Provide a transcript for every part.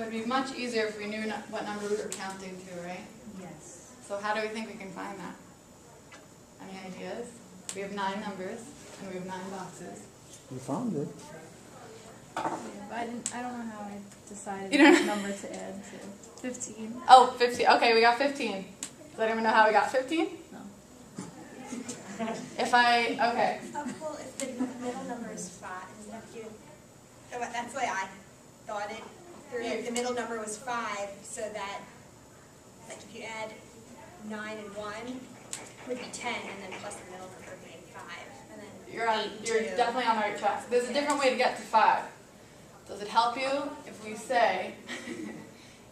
would be much easier if we knew what number we were counting to, right? Yes. So how do we think we can find that? Any ideas? We have 9 numbers, and we have 9 boxes. You found it. Yeah, but I don't know how I decided You don't which number to add to. 15. Oh, 15. Okay, we got 15. Does anyone know how we got 15? No. Okay. Well, if the middle number is 5, isn't that you? That's the way I thought it. Yeah. The middle number was 5, so that, like, if you add 9 and 1, would be 10, and then plus the middle number being 5, and then You're definitely on the right track. There's a different way to get to 5. Does it help you if we say,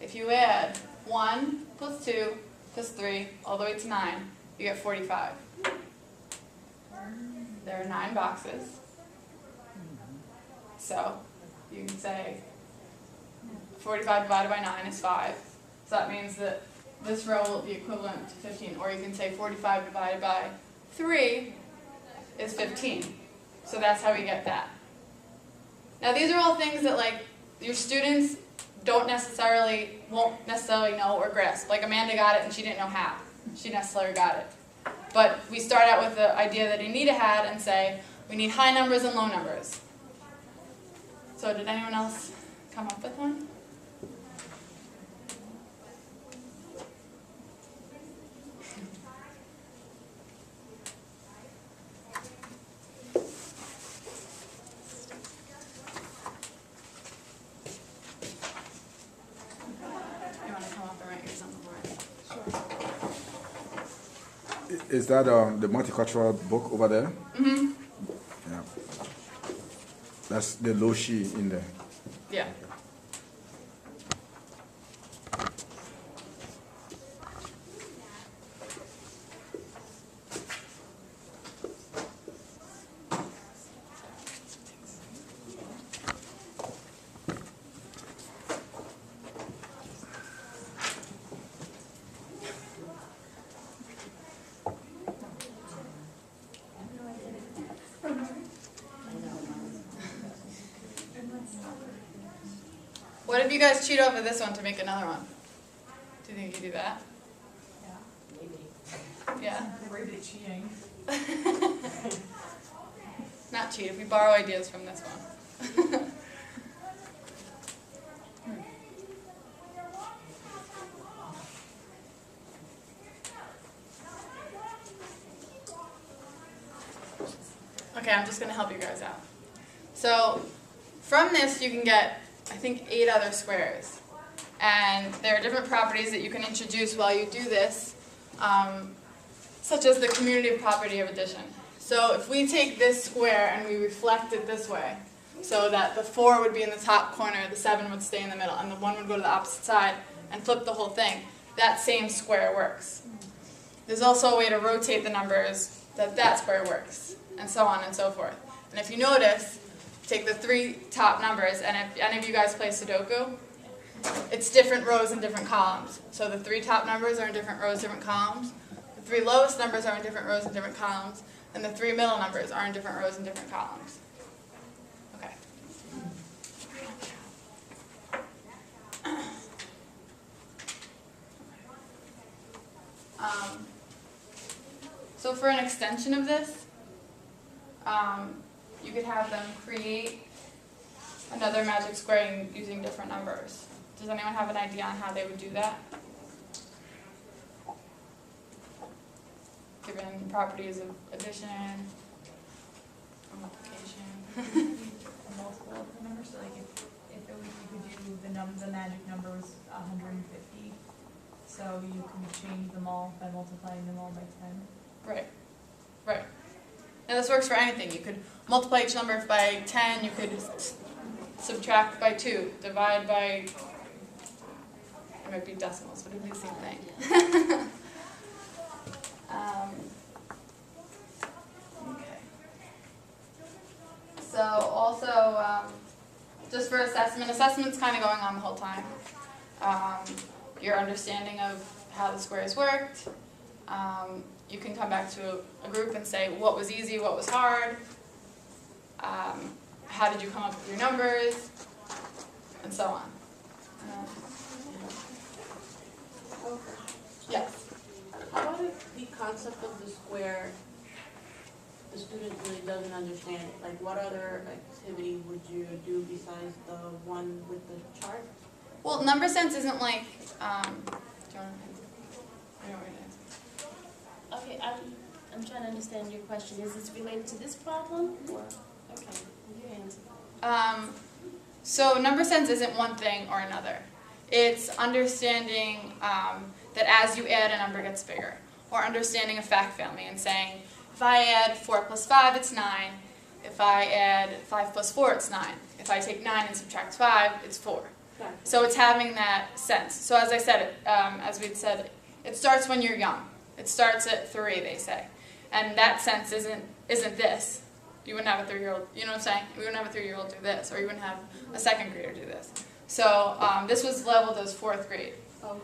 if you add 1 plus 2 plus 3 all the way to 9, you get 45. There are 9 boxes. So you can say 45 divided by 9 is 5. So that means that this row will be equivalent to 15. Or you can say 45 divided by 3 is 15. So that's how we get that. Now these are all things that like your students won't necessarily know or grasp. Like Amanda got it and she didn't know how. She necessarily got it. But we start out with the idea that Anita had and say, we need high numbers and low numbers. So did anyone else come up with one? You want to come up and write yours on the board? Sure. Is that the multicultural book over there? Mm-hmm. Yeah. That's the low she in there. Yeah. What if you guys cheat over this one to make another one? Do you think you do that? Yeah, maybe. Yeah. We're really cheating. Not cheat, if we borrow ideas from this one. Okay, I'm just going to help you guys out. So, from this you can get, I think, 8 other squares. And there are different properties that you can introduce while you do this, such as the commutative property of addition. So if we take this square and we reflect it this way, so that the 4 would be in the top corner, the 7 would stay in the middle, and the 1 would go to the opposite side and flip the whole thing, that same square works. There's also a way to rotate the numbers that square works, and so on and so forth. And if you notice, take the 3 top numbers, and if any of you guys play Sudoku, it's different rows and different columns. So the 3 top numbers are in different rows, different columns. The 3 lowest numbers are in different rows and different columns. And the 3 middle numbers are in different rows and different columns. Okay. So for an extension of this, you could have them create another magic square using different numbers. Does anyone have an idea on how they would do that? Given properties of addition or multiplication. Multiple of the numbers, so like if it was, you could do the magic number was 150, so you can change them all by multiplying them all by 10. Right, right. And this works for anything. You could multiply each number by 10, you could subtract by 2, divide by, it might be decimals, but it'd be the same thing. Okay. So also, just for assessment's kind of going on the whole time. Your understanding of how the squares worked. You can come back to a group and say what was easy, what was hard, how did you come up with your numbers, and so on. Yes. How about if the concept of the square, the student really doesn't understand it? Like, what other activity would you do besides the one with the chart? Well, number sense isn't like, do you want to answer? I don't want to answer. Okay, I'm trying to understand your question. Is this related to this problem or, okay, you answer. So number sense isn't one thing or another. It's understanding that as you add, a number gets bigger. Or understanding a fact family and saying, if I add 4 plus 5, it's 9. If I add 5 plus 4, it's 9. If I take 9 and subtract 5, it's 4. Gotcha. So it's having that sense. So as I said, as we'd said, it starts when you're young. It starts at 3, they say. And that sense isn't this. You wouldn't have a 3-year-old, you know what I'm saying? You wouldn't have a 3-year-old do this, or you wouldn't have a 2nd grader do this. So this was leveled as 4th grade. Oh.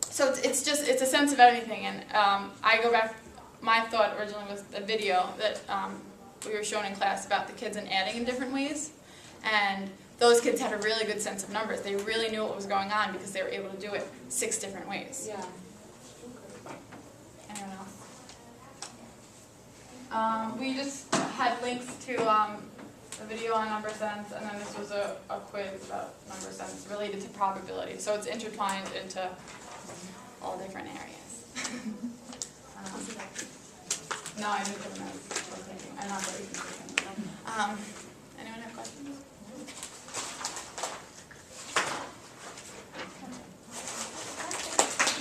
So it's a sense of everything. And I go back, my thought originally was the video that we were shown in class about the kids and adding in different ways. And those kids had a really good sense of numbers. They really knew what was going on because they were able to do it 6 different ways. Yeah. Anyone else? We just had links to a video on number sense, and then this was a quiz about number sense related to probability. So it's intertwined into all different areas. No, I didn't give them that. I not that you can. Anyone have questions?